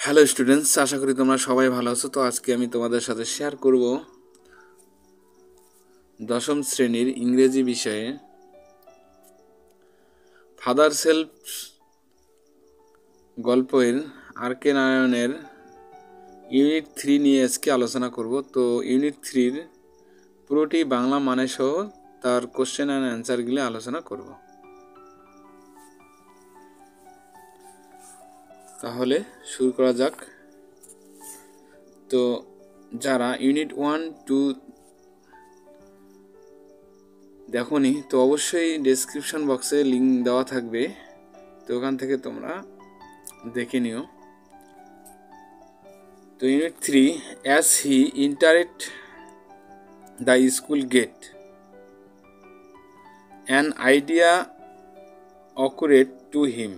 Hello students, আশা করি তোমরা সবাই ভালো আছো। তো আজকে আমি তোমাদের সাথে শেয়ার করব দশম শ্রেণীর ইংরেজি বিষয়ে ফাদার সেলফ গল্পের আর কে নারায়ণের ইউনিট 3 নিয়ে আজকে আলোচনা করব। তো ইউনিট 3-র পুরোটি বাংলা মানে সহ তার কোশ্চেন অ্যান্ড অ্যান্সারগুলি আলোচনা করব। তাহলে শুরু করা যাক। তো যারা ইউনিট 1-2 দেখোনি, তো অবশ্যই ডেসক্রিপশন বক্সে লিঙ্ক দেওয়া থাকবে, তো ওখান থেকে তোমরা দেখে নিও। তো unit 3, as he entered the school gate an idea occurred to him.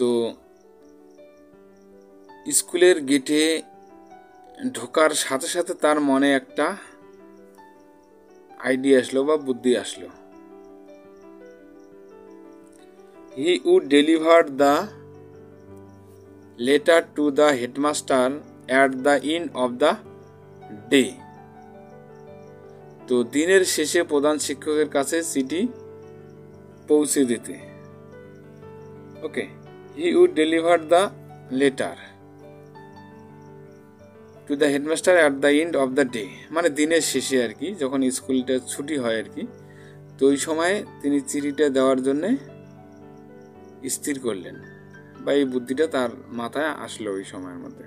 তো স্কুলের গেটে ঢোকার সাথে সাথে তার মনে একটা আইডিয়া আসলো বা বুদ্ধি আসলো। He would deliver the letter to the headmaster at the end of the day. তো দিনের শেষে প্রধান শিক্ষকের কাছে চিঠি পৌঁছে দিতে। Okay, he would deliver the letter to the headmaster at the end of the day, মানে দিনের শেষে আর কি, যখন স্কুলটা ছুটি হয় আর কি, তো ওই সময় তিনি চিঠিটা দেওয়ার জন্যে স্থির করলেন, বা এই বুদ্ধিটা তার মাথায় আসলো ওই সময়ের মধ্যে।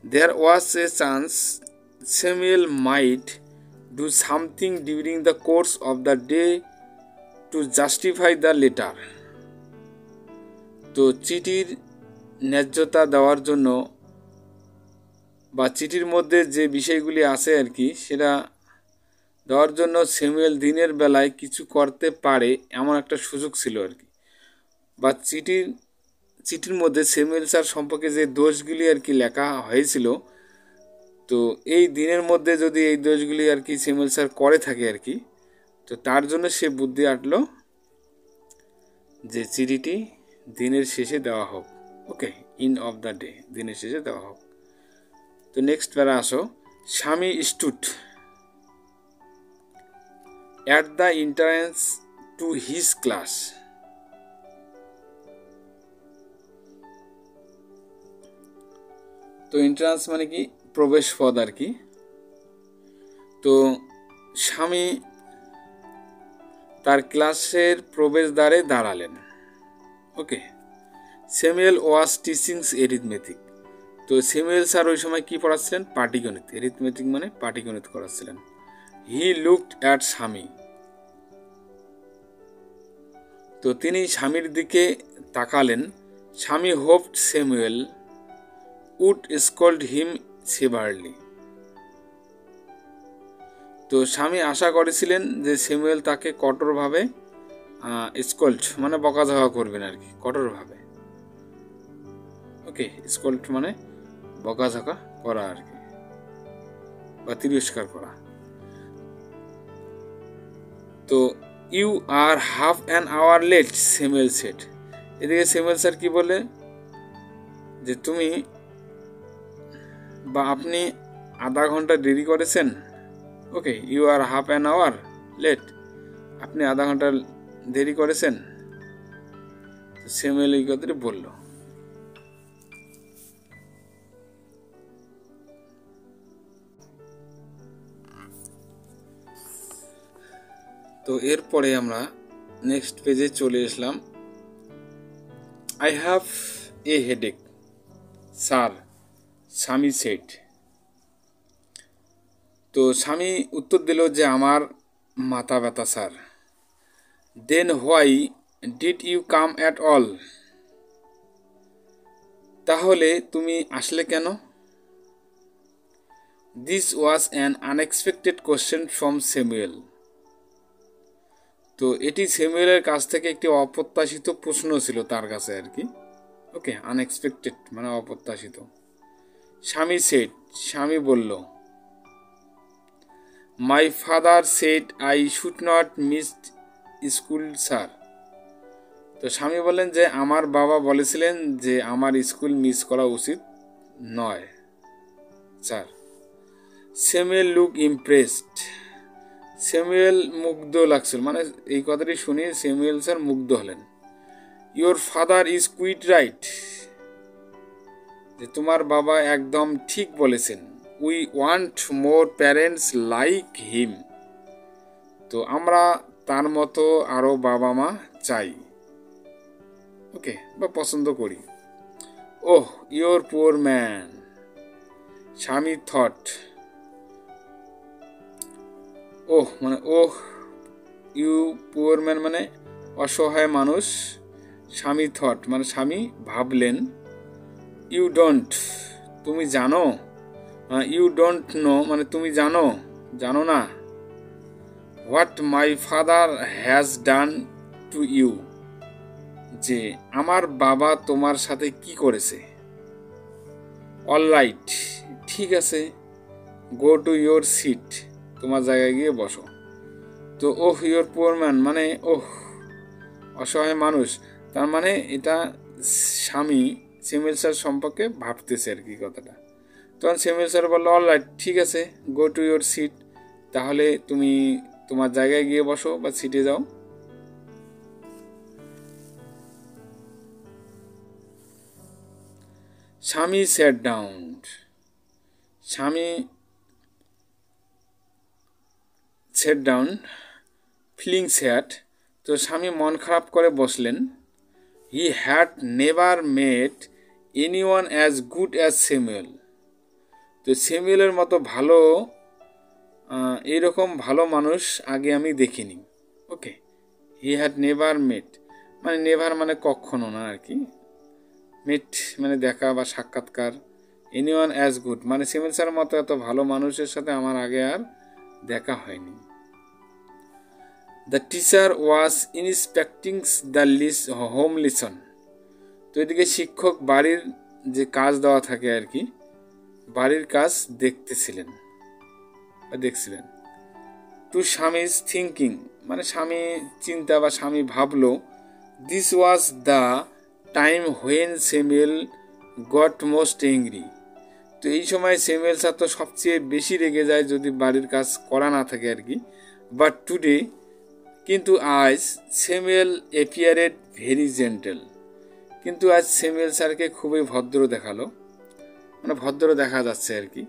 There was a chance Samuel might do something during the course of the day to justify the letter. তো চিঠির ন্যায্যতা দেওয়ার জন্য বা চিঠির মধ্যে যে বিষয়গুলি আছে আর কি, সেটা দেওয়ার জন্য স্যামুয়েল দিনের বেলায় কিছু করতে পারে এমন একটা সুযোগ ছিল আর কি, বা চিঠির মধ্যে স্যামুয়েল স্যার সম্পর্কে যে দোষগুলি আর কি লেখা হয়েছিল, তো এই দিনের মধ্যে যদি এই দোষগুলি আর কি স্যামুয়েল স্যার করে থাকে আর কি, তো তার জন্য সে বুদ্ধি আটলো যে চিঠিটি দিনের শেষে দেওয়া হোক। ওকে, এন্ড অফ দ্য ডে, দিনের শেষে দেওয়া হোক। তো নেক্সট প্যারা আসো। স্বামী stood at the entrance to his class. তো এন্ট্রান্স মানে কি প্রবেশ পথ আর কি। তো স্বামী তার ক্লাসের প্রবেশদ্বারে দাঁড়ালেন। ওকে, স্যামুয়েল ওয়াজ টিচিং এরিথমেটিক। তো স্যামুয়েল স্যার ওই সময় কি পড়াচ্ছিলেন? পাটিগণিত। এরিথমেটিক মানে পাটিগণিত করাচ্ছিলেন। হি লুকড অ্যাট স্বামী। তো তিনি স্বামীর দিকে তাকালেন। Swami hoped Samuel would scold him severely. তো স্বামী আশা করেছিলেন যে স্যামুয়েল তাকে কঠোরভাবে স্কল্ড মানে বকাঝকা করবেন আর কি, কঠোরভাবে। ওকে, স্কল্ড মানে বকাঝকা করা আর কি, বা তিরস্কার করা। তো you are half an hour late, Samuel said. এদিকে স্যামুয়েল স্যার কি বলে যে তুমি বা আপনি আধা ঘন্টা দেরি করেছেন। Okay, you are half an hour late, আপনি আধা ঘন্টা দেরি করেছেন। স্যামুয়েল এই কথাটি বলল। তো এরপরে আমরা নেক্সট পেজে চলে আসলাম। I have a headache sir, Swami said. তো স্বামী উত্তর দিল যে আমার মাথা ব্যথা sir. Then why did you come at all? তাহলে তুমি আসলে কেন? This was an unexpected question from Samuel. তো এটি স্যামুয়েলের কাছ থেকে একটি অপ্রত্যাশিত প্রশ্ন ছিল তার কাছে আর কি। ওকে, আনএক্সপেক্টেড মানে অপ্রত্যাশিত। স্বামী সেড, স্বামী বলল, my father said I should not miss school sir. তো স্বামী বললেন যে আমার বাবা বলেছিলেন যে আমার স্কুল মিস করা উচিত নয় sir. Samuel look impressed. Samuel মুগ্ধ লাগছিল, মানে এই কথাটি শুনে স্যামুয়েল স্যার মুগ্ধ হলেন। Your father is quite right, যে তোমার বাবা একদম ঠিক বলেছেন। We want more parents like him, তো আমরা তার মতো আরও বাবা মা চাই, ওকে, বা পছন্দ করি। ওহ ইয়োর পুয়ার ম্যান, স্বামী থট। ওহ মানে ওহ, ইউ পুয়ার ম্যান মানে অসহায় মানুষ। স্বামী থট মানে স্বামী ভাবলেন। ইউ ডোন্ট, তুমি জানো। ইউ ডোন্ট নো মানে তুমি জানো, জানো না। What my father has done to you, যে আমার বাবা তোমার সাথে কি করেছে। অল রাইট, ঠিক আছে। গো টু ইয়োর সিট, তোমার জায়গায় গিয়ে বসো। তো ওহ ইয়োর পুয়ার ম্যান মানে ওহ অসহায় মানুষ, তার মানে এটা স্বামী স্যামুয়েল স্যার সম্পর্কে ভাবতেছে আর কি কথাটা। তখন স্যামুয়েল স্যার বললো অল রাইট, ঠিক আছে, গো টু ইয়োর সিট, তাহলে তুমি তোমার জায়গায় গিয়ে বসো বা সিটে যাও। স্বামী স্যাট ডাউন, স্বামী সেট ডাউন ফিলিং স্যাড, তো স্বামী মন খারাপ করে বসলেন। He had never mate anyone as good as Samuel, তো স্যামুয়েলের মতো ভালো এইরকম ভালো মানুষ আগে আমি দেখিনি। ওকে, হি হ্যাড নেভার মেট মানে নেভার মানে কখনো না আর কি, মেট মানে দেখা বা সাক্ষাৎকার। এনিওয়ান অ্যাজ গুড মানে স্যামুয়েল স্যারের মতো এত ভালো মানুষের সাথে আমার আগে আর দেখা হয়নি। The teacher was inspecting the home lesson, তো এদিকে শিক্ষক বাড়ির যে কাজ দেওয়া থাকে আর কি, বাড়ির কাজ দেখতেছিলেন বা দেখছিলেন। টু স্বামীজ থিঙ্কিং মানে স্বামী চিন্তা বা স্বামী ভাবলো। This was the time when Samuel goat most angry, তো এই সময় স্যামুয়েল স্যার তো সবচেয়ে বেশি রেগে যায় যদি বাড়ির কাজ করা না থাকে আর কি। বাট টুডে, কিন্তু আজ স্যামুয়েল অ্যাপিয়ারেড ভেরি জেন্টেল, কিন্তু আজ স্যামুয়েল স্যারকে খুবই ভদ্র দেখালো, মানে ভদ্র দেখা যাচ্ছে আর কি।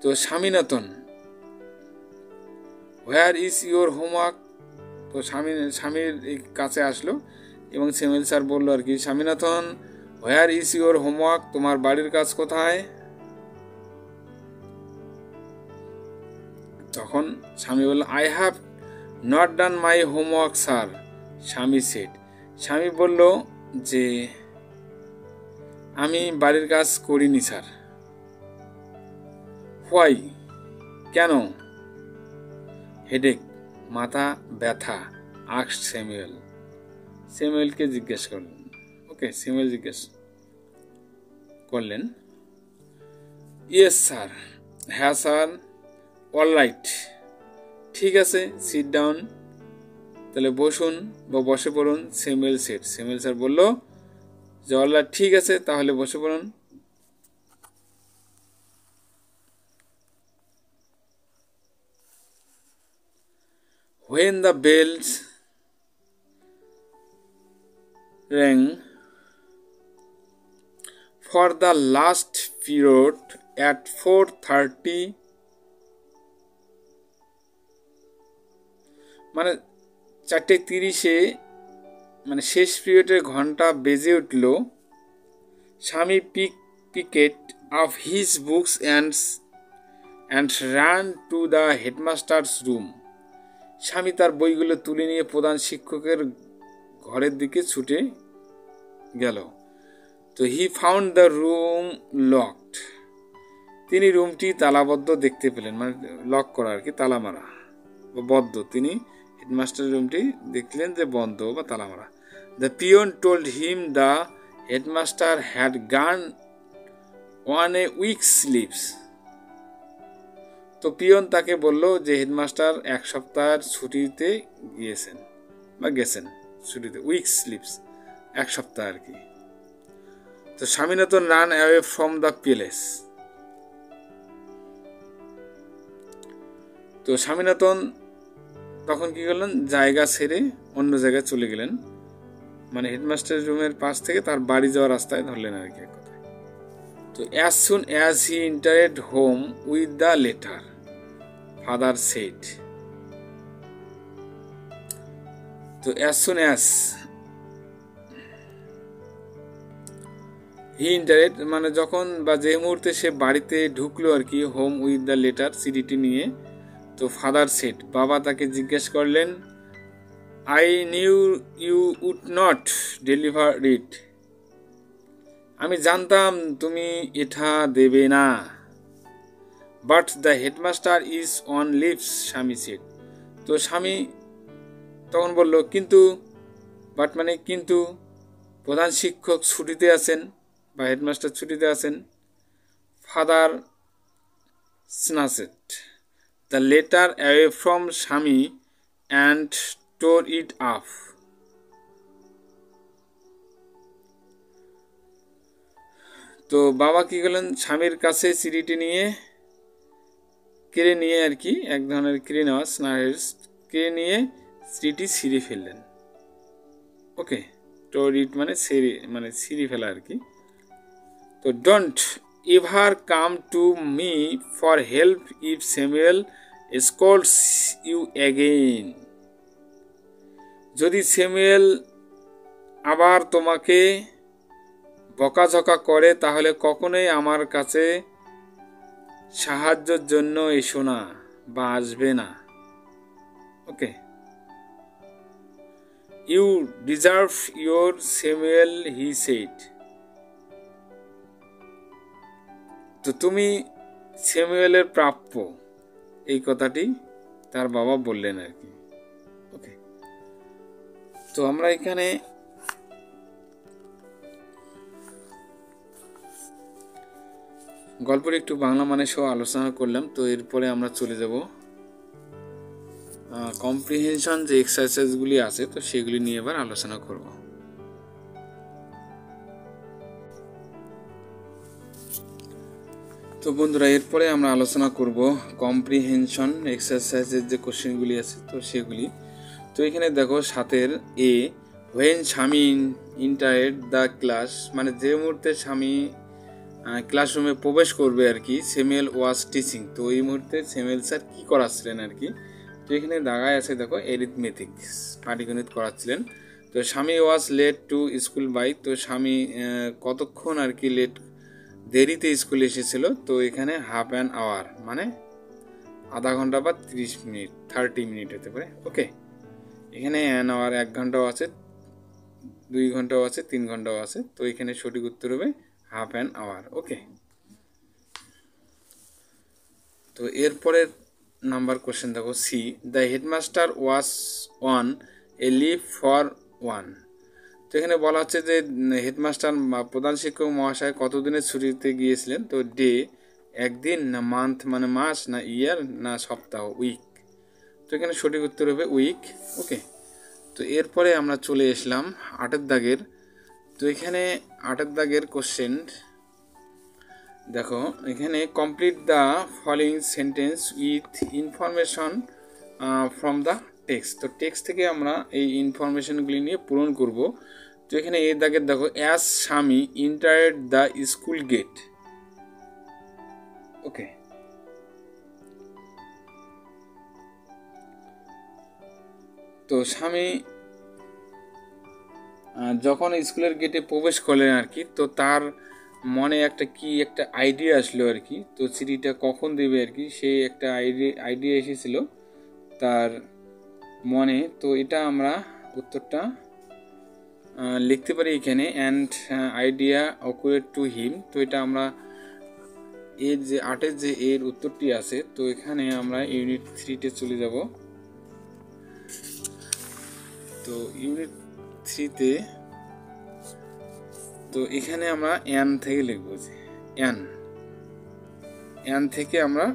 তো Swaminathan, where is your homework, তো স্বামীর কাছে আসলো এবং স্যামুয়েল স্যার বললো আর কি, Swaminathan where is your homework, তোমার বাড়ির কাজ কোথায়। তখন স্বামী বলল I have not done my homework sir, Swami shed, স্বামী বলল যে আমি বাড়ির কাজ করিনি স্যার। হোয়াই, কেন। হেডেক, মাথা ব্যথা। আস্কড স্যামুয়েল, স্যামুয়েলকে জিজ্ঞেস করলেন। ওকে, স্যামুয়েল জিজ্ঞেস করলেন। ইয়েস স্যার, হ্যাঁ স্যার। অল রাইট, ঠিক আছে, সিট ডাউন, তাহলে বসুন বা বসে পড়ুন। স্যামুয়েল সেড, স্যামুয়েল স্যার বলল যে অল রাইট, ঠিক আছে, তাহলে বসে পড়ুন। When the bells rang for the last period at 4:30, মানে 4:30 মানে শেষ পিরিয়ডের ঘন্টা বেজে উঠল। স্বামী picked up his books and ran to the headmaster's room, স্বামী তার বইগুলো তুলে নিয়ে প্রধান শিক্ষকের ঘরের দিকে ছুটে গেল। তো he found the room locked, তিনি রুমটি তালাবদ্ধ দেখতে পেলেন, মানে লক করা আর কি, তালা মারা বা বদ্ধ। তিনি হেডমাস্টারের রুমটি দেখলেন যে বন্ধ বা তালা মারা। The peon told him the headmaster had gone on a weeks leaves, তো পিয়ন তাকে বলল যে হেডমাস্টার এক সপ্তাহের ছুটিতে গিয়েছেন বা গেছেন, ছুটিতে, উইক স্লিপস, এক সপ্তাহ আর কি। তো Swaminathan run away from the palace. তো স্বামীনাথন তখন কি করলেন, জায়গা ছেড়ে অন্য জায়গায় চলে গেলেন, মানে হেডমাস্টার রুমের পাশ থেকে তার বাড়ি যাওয়ার রাস্তায় ধরলেন আর কি এক কথায়। তো as soon as he entered home with the letter, father said. তো as soon as he entered মানে যখন বা যে মুহূর্তে সে বাড়িতে ঢুকলো আর কি, হোম উইথ দ্য লেটার, চিঠিটি নিয়ে। তো ফাদার সেড, বাবা তাকে জিজ্ঞেস করলেন, I knew you would not deliver it, আমি জানতাম তুমি এটা দেবে না। But the headmaster is on leaves, Swami said. তো স্বামী তখন বলল, কিন্তু, বাট মানে কিন্তু, প্রধান শিক্ষক ছুটিতে আছেন বা হেডমাস্টার ছুটিতে আছেন। Father snatched the letter away from স্বামী and tore it off. তো বাবা কি করলেন, স্বামীর কাছে চিঠিটি নিয়ে কেড়ে নিয়ে আর কি, এক ধরনের কেড়ে নেওয়া, কেড়ে নিয়ে চিঠিটি ছিঁড়ে ফেললেন। ওকে, টোর ইট মানে ছিঁড়ে ফেলা আর কি। তো don't ever come to me for help if Samuel scolds you again, যদি স্যামুয়েল আবার তোমাকে বকাঝকা করে তাহলে কখনোই আমার কাছে সাহায্যের জন্য এসো না বা আসবে না। Okay, you deserve your Samuel, he said. তো তুমি স্যামুয়েলের প্রাপ্য, এই কথাটি তার বাবা বললেন আর কি। ওকে, তো আমরা এখানে গল্পের একটু বাংলা মানে সহ আলোচনা করলাম। তো এরপরে আমরা চলে যাব কম্প্রিহেনশন যে এক্সারসাইজগুলি আছে, তো সেগুলি নিয়ে এবার আলোচনা করব। তো বন্ধুরা, এরপরে আমরা আলোচনা করব কম্প্রিহেনশন এক্সারসাইজের যে কোশ্চেনগুলি আছে, তো সেগুলি। তো এখানে দেখো 7 এ, হোয়েন স্বামী ইন্টারেড দ্য ক্লাস, মানে যে মুহূর্তে স্বামী ক্লাসরুমে প্রবেশ করবে আর কি, স্যামুয়েল ওয়াজ টিচিং। তো এই মুহূর্তে স্যামুয়েল স্যার কি করাচ্ছিলেন আর কি। তো এখানে দাগায় আছে দেখো এরিথমেটিক্স, পাটিগণিত করাচ্ছিলেন। তো Swami was late to school by, তো স্বামী কতক্ষণ আর কি দেরিতে স্কুলে এসেছিল। তো এখানে হাফ অ্যান আওয়ার মানে আধা ঘন্টা বা 30 মিনিট, 30 মিনিট হতে পারে। ওকে, এখানে অ্যান আওয়ার 1 ঘন্টাও আছে, 2 ঘন্টাও আছে, 3 ঘন্টাও আছে। তো এখানে সঠিক উত্তর হবে হাফ অ্যান আওয়ার। ওকে, তো এরপরের নাম্বার কোশ্চেন দেখো C, the headmaster was on a leave for 1। তো এখানে বলা হচ্ছে যে হেডমাস্টার প্রধান শিক্ষক মহাশয় কতদিনের ছুটিতে গিয়েছিলেন। তো ডে, একদিন, না মান্থ মানে মাস, না ইয়ার, না সপ্তাহ, উইক। তো এখানে সঠিক উত্তর হবে উইক। ওকে, তো এরপরে আমরা চলে আসলাম 8 দাগের। তো এখানে 8 দাগের কোশ্চেন দেখো, এখানে complete the following sentence with information from the text. তো টেক্সট থেকে আমরা এই ইনফরমেশনগুলি নিয়ে পূরণ করব। তো এখানে এই দাগের দেখো, অ্যাজ স্বামী ইন্টারেড দ্য স্কুল গেট। ওকে, তো স্বামী যখন স্কুলের গেটে প্রবেশ করলেন আর কি, তো তার মনে একটা আইডিয়া আসলো আর কি। তো চিঠিটা কখন দেবে আর কি, সে একটা আইডিয়া এসেছিল তার মনে। তো এটা আমরা উত্তরটা লিখতে পারি এখানে, and idea occurred to him. তো এটা আমরা এর যে 8-এর যে এর উত্তরটি আছে, তো এখানে আমরা ইউনিট 3-তে চলে যাব। তো ইউনিট 3-তে তো এখানে আমরা অ্যান থেকে লিখব, যে অ্যান থেকে আমরা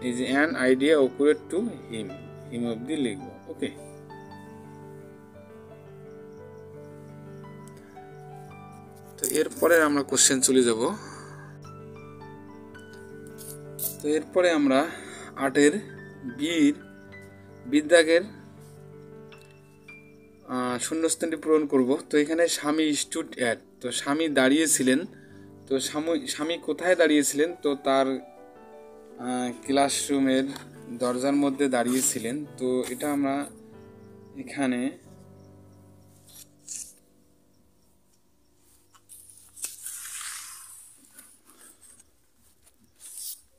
এই যে অ্যান আইডিয়া অকুরেড টু হিম অবধি লিখব। ওকে, তো এরপরে আমরা কোশ্চেন চলে যাব। তো এরপরে আমরা 8-এর বিদ্যাগের শূন্যস্থানটি পূরণ করব। তো এখানে স্বামী স্টুড অ্যাট, তো স্বামী দাঁড়িয়েছিলেন। তো স্বামী কোথায় দাঁড়িয়েছিলেন? তো তার ক্লাসরুমের দরজার মধ্যে দাঁড়িয়েছিলেন। তো এটা আমরা এখানে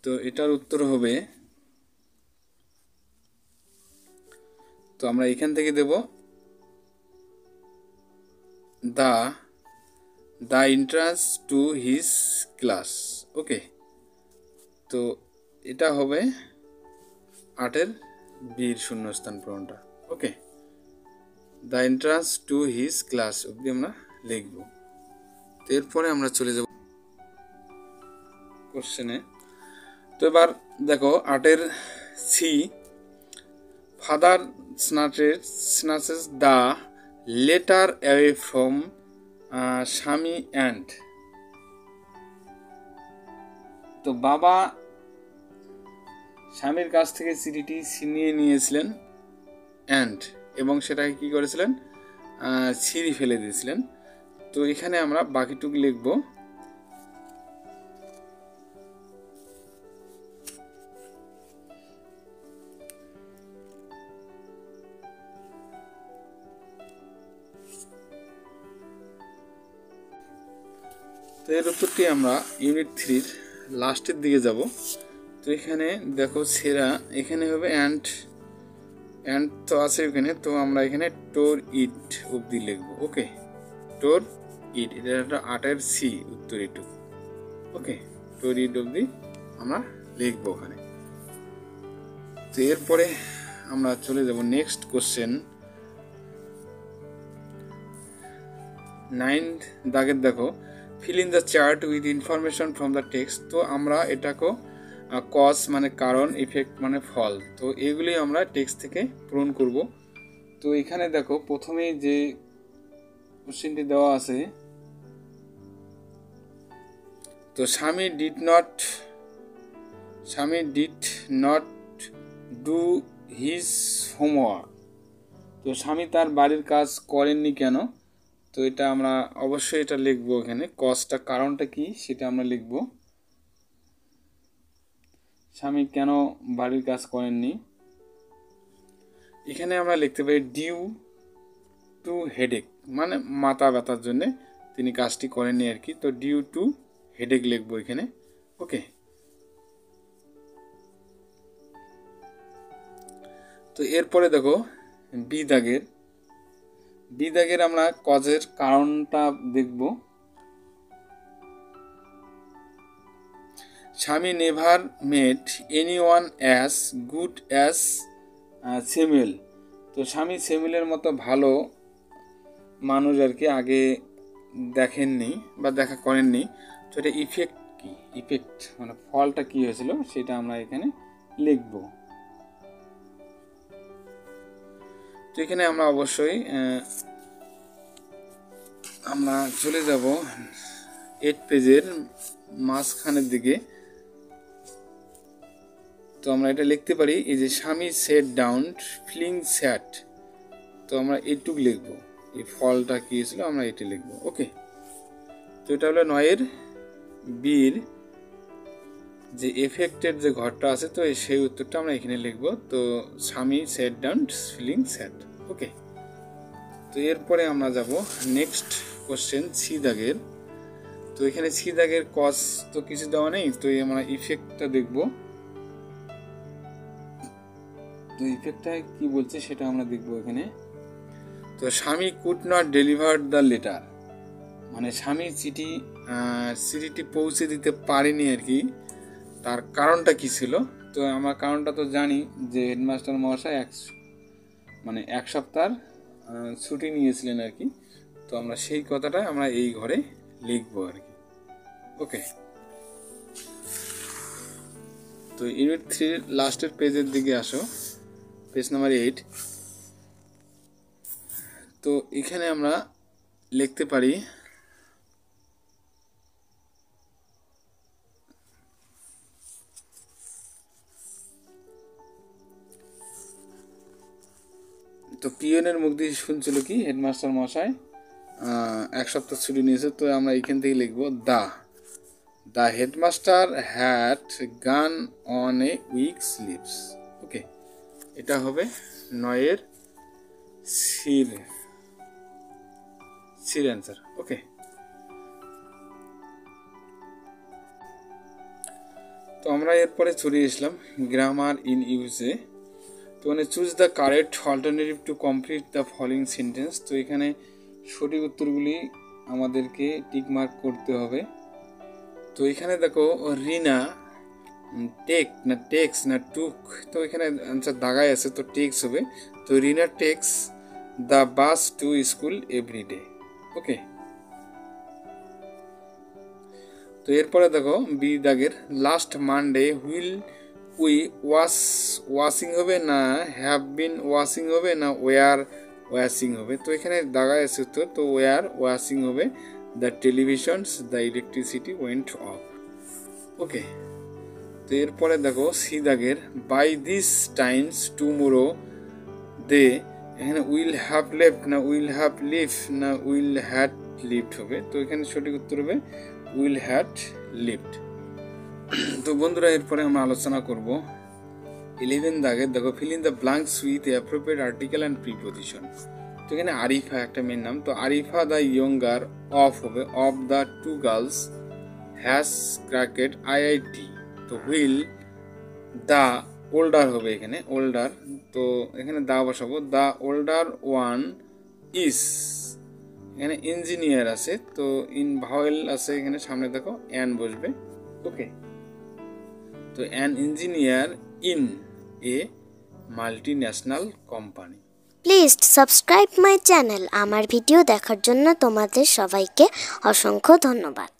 তো এটার উত্তর হবে, তো আমরা এখান থেকে দেব the entrance to his class. Okay, তো এটা হবে 8-এর শূন্যস্থান পূরণটা। Okay, the entrance to his class অবধি আমরা লিখব। তো এরপরে আমরা চলে যাব কোশ্চেনে। তো এবার দেখো 8-এর father snatches the letter away from Swami and. তো বাবা স্বামীর কাছ থেকে চিঠিটি ছিনিয়ে নিয়েছিলেন এবং সেটাকে কি করেছিলেন? ছিঁড়ে ফেলে দিয়েছিলেন। তো এখানে আমরা বাকিটুকু লিখব। তো এর উত্তরটি আমরা ইউনিট 3-র লাস্টের দিকে যাব। তো এখানে দেখো সেরা, এখানে হবে অ্যান্ড তো আছে এখানে। তো আমরা এখানে টোর ইট অবধি লিখবো। ওকে, টোর ইট, এটা একটা 8-এর উত্তর এটুকু। ওকে, টোর ইট অবধি আমরা লিখবো ওখানে। তো এরপরে আমরা চলে যাব নেক্সট কোশ্চেন। 9 দাগের দেখো, fill in the chart with information from the text. তো আমরা এটাকে কজ মানে কারণ, ইফেক্ট মানে ফল, তো এগুলি আমরা টেক্সট থেকে পূরণ করব। তো এখানে দেখো প্রথমেই যে কোশ্চেনটি দেওয়া আছে, তো স্বামী did not do his homework. তো স্বামী তার বাড়ির কাজ করেননি কেন? তো এটা আমরা অবশ্যই এটা লিখবো এখানে, কজটা কারণটা কি সেটা আমরা লিখব। স্বামী কেন বাড়ির কাজ করেননি? এখানে আমরা লিখতে পারি ডিউ টু হেডেক, মানে মাথা ব্যথার জন্য তিনি কাজটি করেননি আর কি। তো ডিউ টু হেডেক লিখবো এখানে। ওকে, তো এরপরে দেখো বি দাগের আমরা কজের কারণটা দেখব। স্বামী never made anyone as good as Samuel. তো স্বামী স্যামুয়েলের মতো ভালো মানুষ আর কি আগে দেখেননি বা দেখা করেননি। তো এটা ইফেক্ট মানে ফলটা কি হয়েছিল সেটা আমরা এখানে লিখব। তো এখানে আমরা অবশ্যই আমরা চলে যাব 8 পেজের মাঝখানের দিকে। তো আমরা এটা লিখতে পারি, এই যে স্বামী সেট ডাউন ফিলিং স্যাড। তো আমরা এইটুকু লিখবো, এই ফলটা কি ছিল আমরা এটি লিখবো। ওকে, তো এটা হলো 9-এর যে এফেক্টের যে ঘরটা আছে, তো সেই উত্তরটা আমরা এখানে লিখবো। তো স্বামী সেট ডাউন ফিলিং স্যাড। ওকে, তো এরপরে আমরা যাব নেক্সট কোশ্চেন সি দাগের। তো এখানে সি দাগের কজ তো কিছু দেওয়া নেই, তো আমরা ইফেক্টটা দেখব। তো ইফেক্টটা কি বলছে সেটা আমরা দেখব এখানে। তো স্বামী could not deliver the letter, মানে স্বামী চিঠিটি পৌঁছে দিতে পারেনি আর কি। তার কারণটা কি ছিল? তো আমরা কারণটা তো জানি যে হেডমাস্টার মহাশয় এক সপ্তাহ ছুটি নিয়েছিলেন আর কি। তো আমরা সেই কথাটা আমরা এই ঘরে লিখবো আর কি। ওকে, তো ইউনিট 3 লাস্টের পেজের দিকে আসো, পেজ নাম্বার 8। তো এখানে আমরা লিখতে পারি তো পিয়নের মুখ দিয়ে শুনছিল কি হেডমাস্টার মশাই 1 সপ্তাহ ছুটি নিয়েছে। তো আমরা এখান থেকে লিখবো the headmaster had gone on a weeks leaves. Okay, এটা হবে 9-এর সির অ্যান্সার। ওকে, তো আমরা এরপরে চলে আসলাম গ্রামার ইন ইউজে। তো মানে choose the correct alternative to complete the following sentence. তো এখানে সঠিক উত্তরগুলি আমাদেরকে টিক মার্ক করতে হবে। তো এখানে দেখো রিনা টেক্স না টুক, তো এখানে আনসার দাগায় আছে, তো টেক্স হবে। তো Rina takes the bus to school every day. Okay, তো এরপরে দেখো বি দাগের last Monday will we washing হবে না হ্যাভ বিন ওয়াশিং হবে না ওয়ার ওয়াশিং হবে। তো এখানে দাগায় আছে উত্তর, তো ওয়ার ওয়াশিং হবে। The televisions the electricity went off. Okay, তো এরপরে দেখো সি দাগের by this times tomorrow they, এখানে উইল হ্যাভ লেফট না উইল হ্যাভ লিভ না উইল হ্যাড লিভড হবে। তো এখানে সঠিক উত্তর হবে উইল হ্যাড লিভড। তো বন্ধুরা এরপরে আমরা আলোচনা করব 11 দাগের দেখো fill in the blanks with appropriate article and preposition. তো এখানে আরিফা একটা মেয়ের নাম, তো আরিফা দ্য ইয়ঙ্গার অফ হবে of the two girls has cracked IIT. তো হুইল দ্য ওল্ডার হবে এখানে ওল্ডার, তো এখানে দা বসাবো দ্য ওল্ডার ওয়ান ইজ, এখানে ইঞ্জিনিয়ার আছে, তো ইন ভাওয়েল আছে এখানে সামনে দেখো অ্যান বসবে। ওকে, তো an engineer in a multi national company. Please subscribe my channel. আমার ভিডিও দেখার জন্য তোমাদের সবাইকে অসংখ্য ধন্যবাদ।